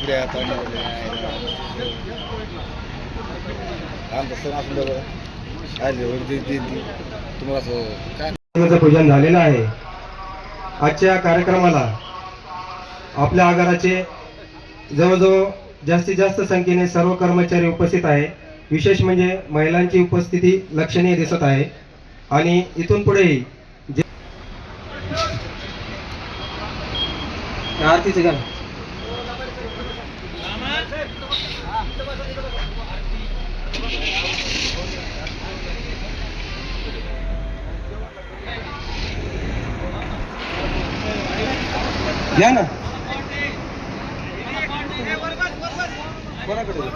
टोकऱ्या पाणी आमचं सण असं तुम्हाला असं काय पूजन झालेलं आहे। आजच्या कार्यक्रमाला आपल्या आगाराचे जवळजवळ जास्तीत जास्त संख्येने सर्व कर्मचारी उपस्थित आहे। विशेष म्हणजे महिलांची उपस्थिती लक्षणीय दिसत आहे आणि इथून पुढेही आरतीचं गाणं घ्या ना कोणाकडे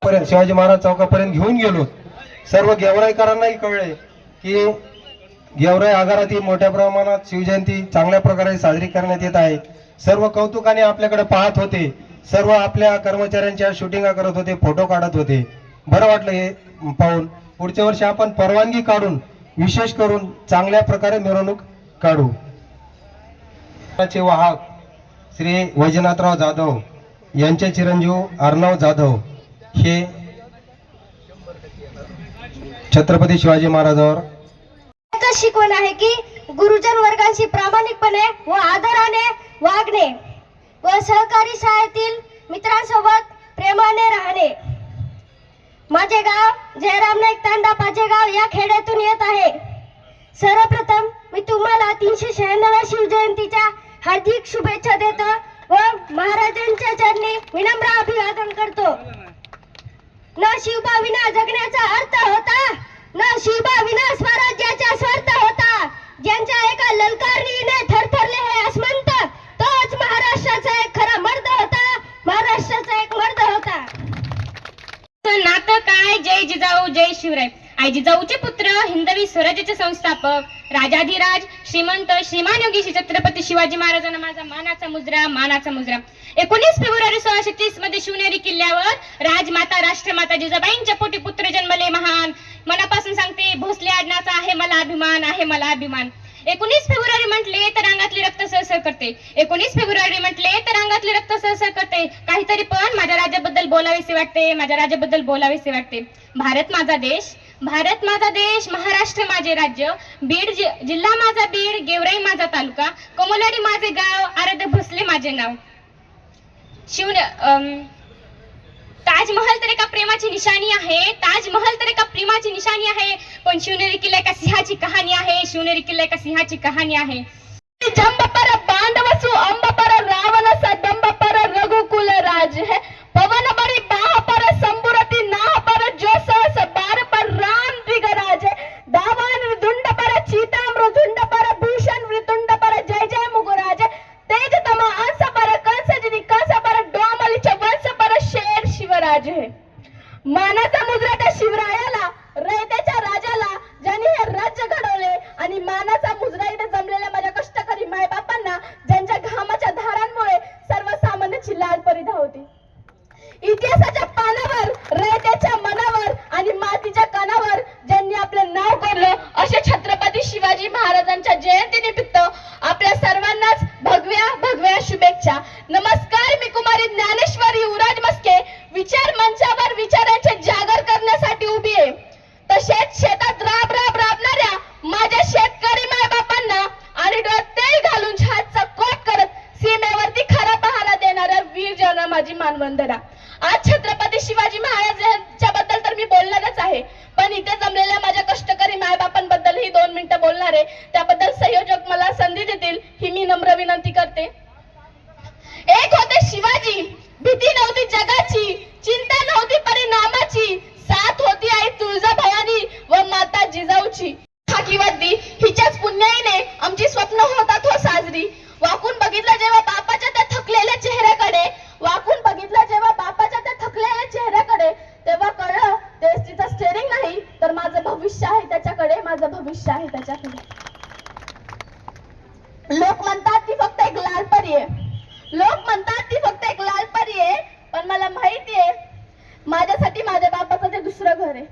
पर्यंत शिवाजी महाराज चौकापर्यंत घेऊन गेलो। सर्व गेवराईकरांनाही कळले की गेवराई आगारात मोठ्या प्रमाणात शिवजयंती चांगल्या प्रकारे साजरी करण्यात येत आहे। सर्व कौतुकाने आपल्याकडे पाहत होते, सर्व आपल्या कर्मचाऱ्यांच्या शूटिंगा करत होते, फोटो काढत होते। बरं वाटलं हे पाहून। पुढच्या वर्षी आपण परवानगी काढून विशेष करून चांगल्या प्रकारे मिरवणूक काढू। वाहक श्री वैजनाथराव जाधव यांचे चिरंजीव अर्णव जाधव हे छत्रपती शिवाजी महाराजांवर शिकवण आहे की गुरुजन वर्गांशी प्रामाणिकपणे व आदराने वागणे व सहकारी शाळेतील मित्रांसोबत प्रेमाने राहणे. माझे गाव जयराम नाईक तांडा पाचेगाव या खेड्यातून येत आहे. सर्वप्रथम मी तुम्हाला 396व्या शिवजयंतीच्या हार्दिक शुभेच्छा देतो व महाराजांच्या चरणी विनम्र अभिवादन करतो. न शिवबा विना जगण्याचा अर्थ होता, न शिवबा विना स्वराज्याचा स्वार्थ होता. ज्यांच्या एका ललकारणीने थरथरले हे आसमंत, तोच महाराष्ट्राचा एक खरा मर्द होता, महाराष्ट्राचा एक मर्द होता. नातं काय? जय जिजाऊ जय शिवराय. आई जिजाऊचे पुत्र, हिंदवी स्वराज्याचे संस्थापक, राजाधिराज श्रीमंत श्रीमान योगी श्री छत्रपती शिवाजी महाराजांना माझा मानाचा मुजरा, मानाचा मुजरा. 19 फेब्रुवारी 1630 मध्ये शिवनेरी किल्ल्यावर राजमाता राष्ट्रमाता जिजाबाईंच्या पोटी पुत्र जन्मले महान. मनापासून सांगते, भोसले आडनाचा आहे मला अभिमान, आहे मला अभिमान. 19 फेब्रुवारी म्हटले तर अंगातले रक्त सरसर करते. 19 फेब्रुवारी म्हटले तर अंगातले रक्त सरसर करते. काहीतरी पण माझ्या राज्याबद्दल बोलावेसे वाटते, माझ्या राज्याबद्दल बोलावेसे वाटते. भारत माझा देश, भारत माझा देश, महाराष्ट्र माझे राज्य, बीड जिल्हा माझा बीड, गेवराई माझा तालुका, कोमलवाडी माझे गाव, आराध्य भोसले माझे नाव. ताजमहल तर एका प्रेमाची निशाणी आहे, ताजमहल तर एका प्रेमाची निशाणी आहे, पण शिवनेरी किल्ला एका सिंहाची कहाणी आहे, शिवनेरी किल्ला एका सिंहाची कहाणी आहे. जंब पर पांडवसु अंब पर रावण सा दंब पर रघुकुल राज है, पवन बरी बाह पर संबुरती नाह पर जोश बार पर राम दिगराज है, दावान मृदुंड पर चीता मृदुंड पर भूषण मृदुंड पर जय जय मुगुराज है, तेज तमा अंश पर कंस जिनी कंस पर डोमल वंश पर शेर शिवराज है. मानाचा मुजरा त्या शिवरायाला, रयतेच्या राजाला, ज्यांनी हे राज्य घडवले, आणि मानाचा मुजरा इथे जमलेल्या माझ्या कष्टकरी मायबापांना, ज्यांच्या घामाच्या धारांमुळे सर्वसामान्याची लाल परिधा होती. इतिहासाच्या पानावर, रयतेच्या मनावर आणि मातीच्या कणावर ज्यांनी आपले नाव कोरलं, असे छत्रपती शिवाजी महाराजांच्या जयंतीनिमित्त आपल्या सर्वांनाच भगव्या भगव्या शुभेच्छा. नमस्कार. मी कुमारी ज्ञानेश्वरी उराज मस्के विचार मंचावर विचारांचे जागर करण्यासाठी उभी आहे. तसेच शेतात राब राब राबणाऱ्या माझ्या शेतकरी मायबापांना आणि डोळ्यात तेल घालून हातचा कोट करत सीमेवरती खरा पहारा देणाऱ्या वीर जवाना माझी मानवंदना. आज छत्रपती शिवाजी महाराजांच्या बद्दल तर मी बोलणारच आहे, पण इथे जमलेल्या माझ्या कष्टकरी मायबापांबद्दलही 2 मिनिटं बोलणार आहे. त्याबद्दल संयोजक मला संधी देतील ही मी नम्र विनंती करते. एक होते शिवाजी, भीती नव्हती जगाची, चिंता नव्हती परिणामाची, साथ होती आई तुळजाभवानी व माता जिजाऊची. खाकीवर्दी हिच्याच पुण्याईने आमची स्वप्न होतात हो साजरी. वाकून बघितलं जेव्हा बापाच्या त्या थकलेल्या चेहऱ्याकडे, वाकून बघितलं जेव्हा बापाच्या त्या थकलेल्या चेहऱ्याकडे, तेव्हा कळलं तेच तिचं स्टेरिंग नाही तर माझं भविष्य आहे त्याच्याकडे, माझं भविष्य आहे त्याच्याकडे. लोक म्हणतात ती फक्त एक लाल परी आहे, लोक म्हणतात ती फक्त एक लाल परी आहे, पण मला माहिती आहे माझ्यासाठी माझ्या बापाचं ते दुसरं घर आहे.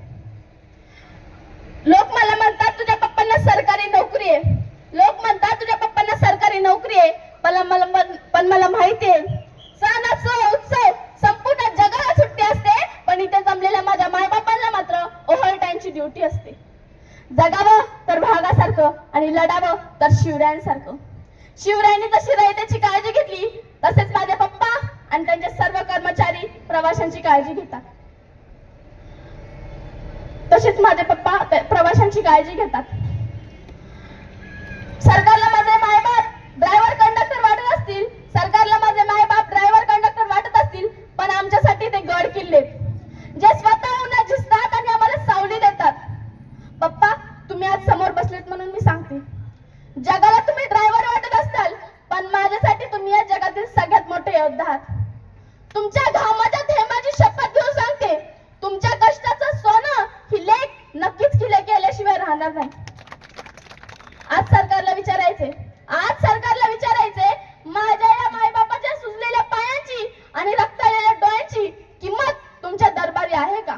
लोक मला म्हणतात तुझ्या पप्पांना सरकारी नोकरी आहे, लोक म्हणतात तुझ्या पप्पांना सरकारी नोकरी आहे, पण मला माहिती आहे सण असो उत्सव संपूर्ण जगाला सुट्टी असते, पण इथे जमलेल्या माझ्या मायबापांना मात्र ओव्हर टाइमची ड्युटी असते. जगावं तर भागासारखं आणि लढावं तर शिवरायांसारखं. शिवरायांनी जशी रयतेची काळजी घेतली तसेच माझे पप्पा आणि त्यांचे सर्व कर्मचारी प्रवाशांची काळजी घेतात. तसेच माझे पप्पा प्रवाशांची काळजी घेतात. सरकारला माझे मायबाप ड्रायव्हर कंडक्टर वाटत असतील, सरकारला माझे मायबाप ड्रायव्हर कंडक्टर वाटत असतील, पण आमच्यासाठी ते गड किल्ले जे स्वतःहून झिजतात आणि आम्हाला सावली देतात. पप्पा तुम्ही आज समोर बसलेत म्हणून मी सांगते, जगाला तुम्ही ड्रायव्हर वाटत असताल, पण माझ्यासाठी तुम्ही या जगातील सगळ्यात मोठे योद्धा आहात. तुमच्या घामाच्या थेंबाची शपथ घेऊन सांगते, तुमच्या कष्टाचं सोनं ही लेक नक्कीच किल्ले केल्याशिवाय राहणार नाही. आज सरकारला विचारायचे, माझ्या या मायबापाच्या सुजलेल्या पायांची आणि रक्तलेल्या डोळ्यांची किंमत तुमच्या दरबारी आहे का?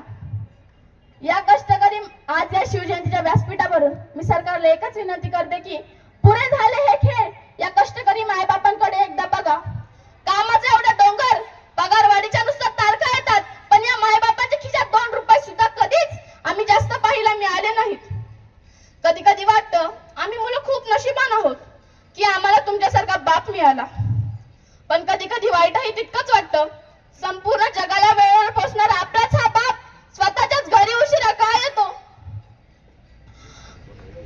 या कष्टकरी आज या शिवजयंतीच्या व्यासपीठावरून मी सरकारला एकच विनंती करते की पुरे झाले हे खेळ, या कष्टकरी मायबापांकडे एकदा बघा. कामाचे एवढे डोंगर, पगारवाढीच्या नुसतं तारखा येतात, पण या मायबापाच्या खिशात 2 रुपये सुद्धा कधीच आम्ही जास्त पाहिला मिळाले नाहीत. कधी कधी वाटतं आम्ही मुलं खूप नशीब मिळाला. पण कधी कधी वाईटही तितकंच वाटतं. संपूर्ण जगाला वेळेवर पोहोचणारा आपलाच हा बाप स्वतःच्याच घरी उशिरा का येतो?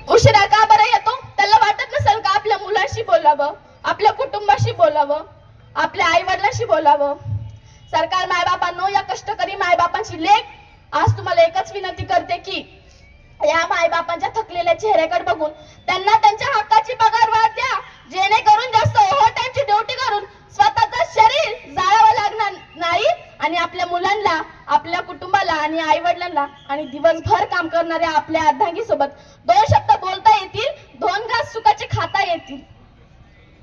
उशिरा का बरं येतो? त्याला वाटत नसेल का आपल्या मुलाशी बोलावं, आपल्या कुटुंबाशी बोलावं, आपल्या आई वडिलांशी बोलावं? सरकार मायबापांनो, या कष्टकरी मायबापांची लेख आज तुम्हाला एकच विनंती करते की या मायबापांच्या थकलेल्या चेहऱ्याकडे बघून त्यांना त्यांच्या हक्काची पगारवाढ द्या, जेणेकरून जास्त ओव्हरटाईमची ड्युटी करून स्वतःचं शरीर जाळावं लागणार नाही आणि आपल्या मुलांना, आपल्या कुटुंबाला आणि आई वडिलांना आणि दिवसभर काम करणाऱ्या आपल्या अर्धांगी सोबत 2 शब्द बोलता येतील, 2 घास सुखाचे खाता येतील.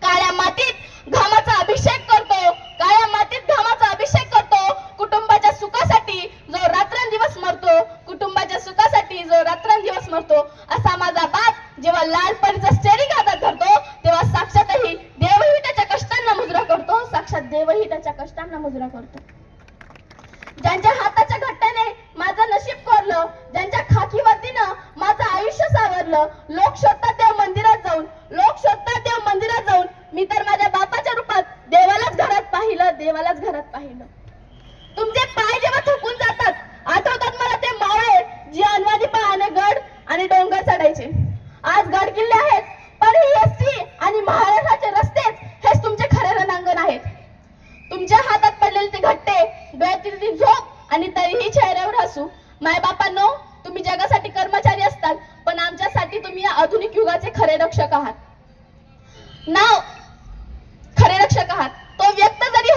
काळ्या मातीत घामाचा अभिषेक करतो, काळ्या मातीत घामाचा अभिषेक करतो, कुटुंबाच्या सुखासाठी जो रात्रंदिवस मरतो, कुटुंबाच्या सुखासाठी जो रात्रंदिवस मरतो, असा माझा बाप जेव्हा लहानपणीचा स्टेरिंग हातात धरतो तेव्हा साक्षातही देवही त्याच्या कष्टांना मुजरा करतो, साक्षात देवही त्याच्या कष्टांना मुजरा करतो. ज्यांच्या हाताच्या घट्ट्याने माझं नशीब कोरलं, ज्यांच्या खाकी वर्दीनं माझं आयुष्य सावरलं, लोक शोधतात देव मंदिरात जाऊन, लोक शोधतात देव मंदिरात जाऊन, मी तर माझ्या बापाच्या रूपात देवालाच घरात पाहिलं, देवालाच घरात पाहिलं. तुमचे पाय जेव्हा थकून जातात, आठवतात मला ते मावळे जे अनवादी पायाने गड आणि डोंगर चढायचे. आज गड किल्ले आहेत, पण ही एसटी आणि महाराष्ट्राचे रस्ते हेच तुमचे खरे रणांगण आहेत. तुमच्या हातात पडलेले ते घट्टे, डोळ्यातील ती झोप आणि तरीही चेहऱ्यावर हसू. मायबापांनो, तुम्ही जगासाठी कर्मचारी असताल, पण आमच्यासाठी तुम्ही या आधुनिक युगाचे खरे रक्षक आहात. नाव खरे रक्षक आहात. तो व्यक्त जरी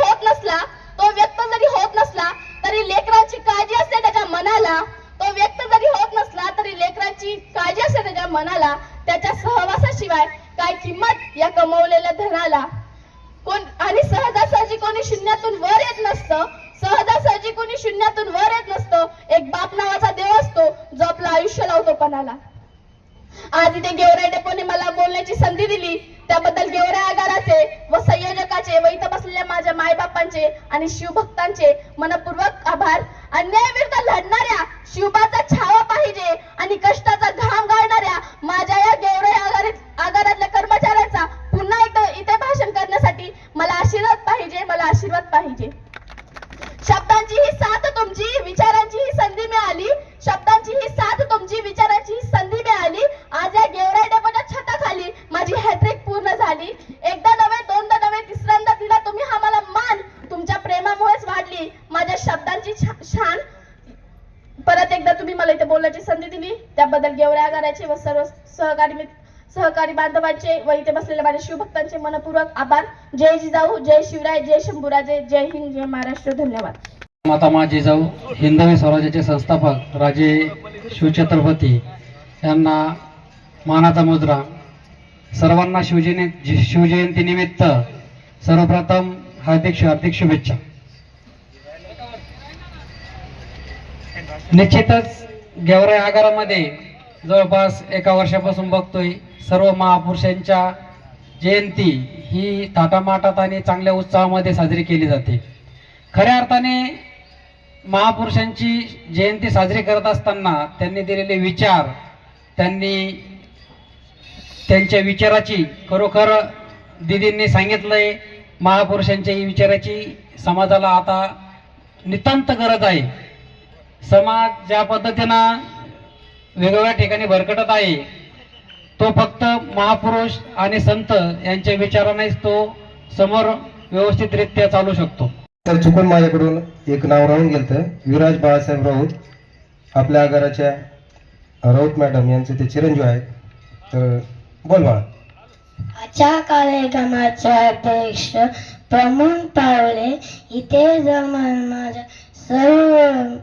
होत नसला तरी लेकरांची काळजी असते त्याच्या मनाला. तो व्यक्त जरी होत नसला तरी लेकरांची काळजी असते त्याच्या मनाला. त्याच्या सहवासाशिवाय काय किंमत या कमवलेल्या धनाला? आणि सहजासहजी कोणी शून्यातून वर येत नसतं, सहजासहजी कोणी शून्यातून वर येत नसतं. एक बाप नावाचा देव असतो जो आपलं आयुष्य लावतो पणाला. आज इथे गेवराई डेपोने मला बोलण्याची संधी दिली, त्याबद्दल गेवराई आगाराचे व संयोजकाचे व इथं बसलेल्या माझ्या मायबापांचे आणि शिवभक्तांचे मनपूर्वक आभार. अन्यायाविरुद्ध लढणाऱ्या शिवबाचा छावा पाहिजे आणि कष्टाचा घाम गाळणाऱ्या माझ्या या गेवराई आगारातल्या कर्मचाऱ्यांचा पुन्हा इथे भाषण करण्यासाठी मला आशीर्वाद पाहिजे, मला आशीर्वाद पाहिजे. शब्दांची ही साथ तुमची, विचारांची ही संधी मिळाली. शब्दांची ही साथ तुमची, विचारांची ही संधी मिळाली. आज या गेवराई डेपोच्या छताखाली माझी हॅट्रिक पूर्ण झाली. एकदा नव्हे, दोनदा नव्हे, तिसऱ्यांदा दिला तुम्ही हा मला मान. तुमच्या प्रेमामुळेच वाढली माझ्या शब्दांची शान. परत एकदा तुम्ही मला इथे बोलण्याची संधी दिली, त्याबद्दल गेवराई आगाराचे व सर्व सहकारी बांधवांचे व इथे बसलेल्या माझ्या शिवभक्तांचे मनपूर्वक आभार. जय जिजाऊ, जय शिवराय, जय शंभूराजे, जय हिंद, जय महाराष्ट्र. धन्यवाद. मातामा जिजाऊ हिंदवी स्वराज्याचे संस्थापक राजे शिवछत्रपती यांना मानाचा मुजरा. सर्वांना शिवजयंती निमित्त सर्वप्रथम हार्दिक शुभेच्छा. निश्चितच गेवराई आगारामध्ये जवळपास 1 वर्षापासून बघतोय सर्व महापुरुषांच्या जयंती ही थाटामाटात आणि चांगल्या उत्साहामध्ये साजरी केली जाते. खऱ्या अर्थाने महापुरुषांची जयंती साजरी करत असताना त्यांनी दिलेले विचार, त्यांच्या विचाराची खरोखर दिदींनी सांगितलंय, महापुरुषांच्या विचाराची समाजाला आता नितांत गरज आहे. समाज ज्या पद्धतीनं वेगवेगळ्या ठिकाणी भरकटत आहे, तो फक्त महापुरुष आणि संत यांच्या विचारानेच तो समोर व्यवस्थितरित्या चालू शकतो. तर चुकून माझ्याकडून एक नाव राहून गेलं, विराज बाळासाहेब राऊत. आपल्या आगाराच्या राऊत मॅडम यांचे ते चिरंजीव आहेत. तर बोल बाळा. आजच्या कार्यक्रमाचे अध्यक्ष प्रमोद पावले इथे जमन माझ्या सर्व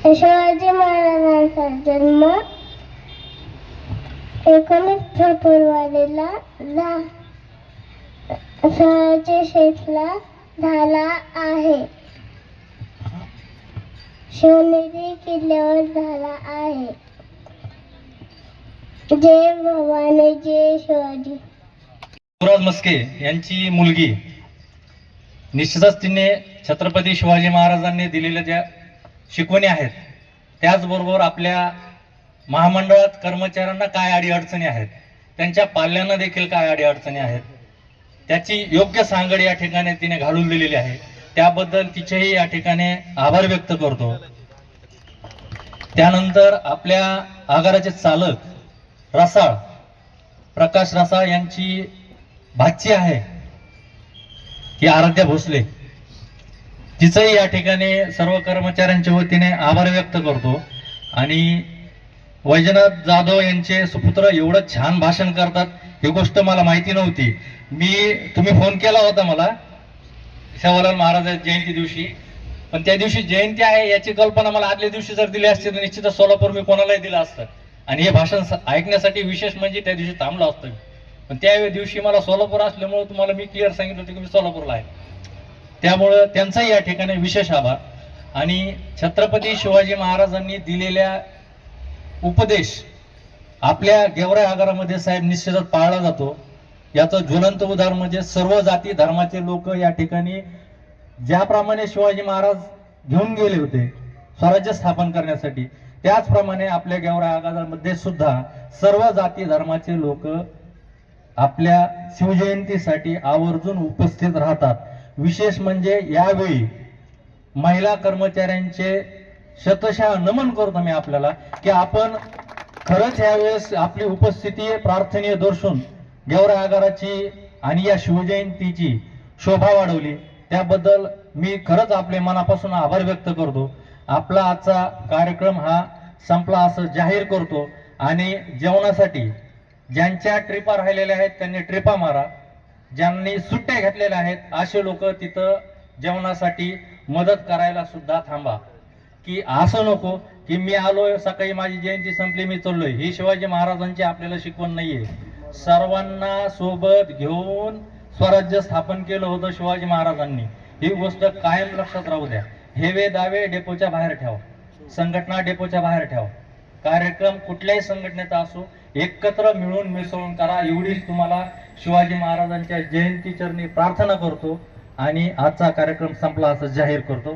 शिवाजी महाराजांचा जन्म 19 फेब्रुवारीला 1606 झाला आहे. शिवनेरी किल्ल्यावर झाला आहे. जय भवानी, जय शिवाजी. शिवराज मस्के यांची मुलगी. निश्चितच तिने छत्रपती शिवाजी महाराजांनी दिलेल्या ज्या शिकवणी आहेत त्याचबरोबर आपल्या महामंडळात कर्मचाऱ्यांना काय अडीअडचणी आहेत, त्यांच्या पाल्यांना देखील काय अडीअडचणी आहेत, त्याची योग्य सांगड या ठिकाणी तिने घालून दिलेली आहे. त्याबद्दल तिचेही या ठिकाणी आभार व्यक्त करतो. त्यानंतर आपल्या आगाराचे चालक रसाळ प्रकाश रसाळ यांची भाची आहे ती आराध्या भोसले, तिचंही या ठिकाणी सर्व कर्मचाऱ्यांच्या वतीने आभार व्यक्त करतो. आणि वैजनाथ जाधव यांचे सुपुत्र एवढं छान भाषण करतात ही गोष्ट मला माहिती नव्हती. तुम्ही फोन केला होता मला सेवालाल महाराज जयंती दिवशी, पण त्या दिवशी जयंती आहे याची कल्पना मला आदल्या दिवशी जर दिली असती तर निश्चितच सोलापूर मी कोणालाही दिलं असतं आणि हे भाषण ऐकण्यासाठी विशेष म्हणजे त्या दिवशी थांबलो असतो. पण त्या दिवशी मला सोलापूर असल्यामुळे तुम्हाला मी क्लिअर सांगितलं होतं की मी सोलापूरला आहे. त्यामुळं त्यांचाही या ठिकाणी विशेष आभार. आणि छत्रपती शिवाजी महाराजांनी दिलेल्या उपदेश आपल्या गेवराई आगारामध्ये साहेब निश्चितच पाळला जातो. याचं ज्वलंत उदाहरण म्हणजे सर्व जाती धर्माचे लोक या ठिकाणी ज्याप्रमाणे शिवाजी महाराज घेऊन गेले होते स्वराज्य स्थापन करण्यासाठी, त्याचप्रमाणे आपल्या गेवराई आगारामध्ये सुद्धा सर्व जाती धर्माचे लोक आपल्या शिवजयंतीसाठी आवर्जून उपस्थित राहतात. विशेष म्हणजे यावेळी महिला कर्मचाऱ्यांचे शतशः नमन करतो मी आपल्याला की आपण खरंच यावेळेस आपली उपस्थिती प्रार्थनीय दर्शून गेवराई आगाराची आणि या शिवजयंतीची शोभा वाढवली. त्याबद्दल मी खरंच आपले मनापासून आभार व्यक्त करतो. आपला आजचा कार्यक्रम हा संपला असं जाहीर करतो. आणि जेवणासाठी ज्यांच्या ट्रिपा राहिलेल्या आहेत त्यांनी ट्रिपा मारा, ज्यांनी सुट्ट्या घेतलेल्या आहेत असे लोक तिथं जेवणासाठी मदत करायला सुद्धा थांबा. की असं नको की मी आलोय सकाळी माझी जयंती संपली मी चाललोय, ही शिवाजी महाराजांची आपल्याला शिकवण नाहीये. सर्वांना सोबत घेऊन स्वराज्य स्थापन केलं होतं शिवाजी महाराजांनी, ही गोष्ट कायम लक्षात राहू द्या. हेवे दावे डेपोच्या बाहेर ठेवा, संघटना डेपोच्या बाहेर ठेवा, कार्यक्रम कुठल्याही संघटनेचा असो एकत्र मिळून मिसळून करा. एवढीच तुम्हाला शिवाजी महाराजांच्या जयंती चरणी प्रार्थना करतो आणि आजचा कार्यक्रम संपला असं जाहीर करतो.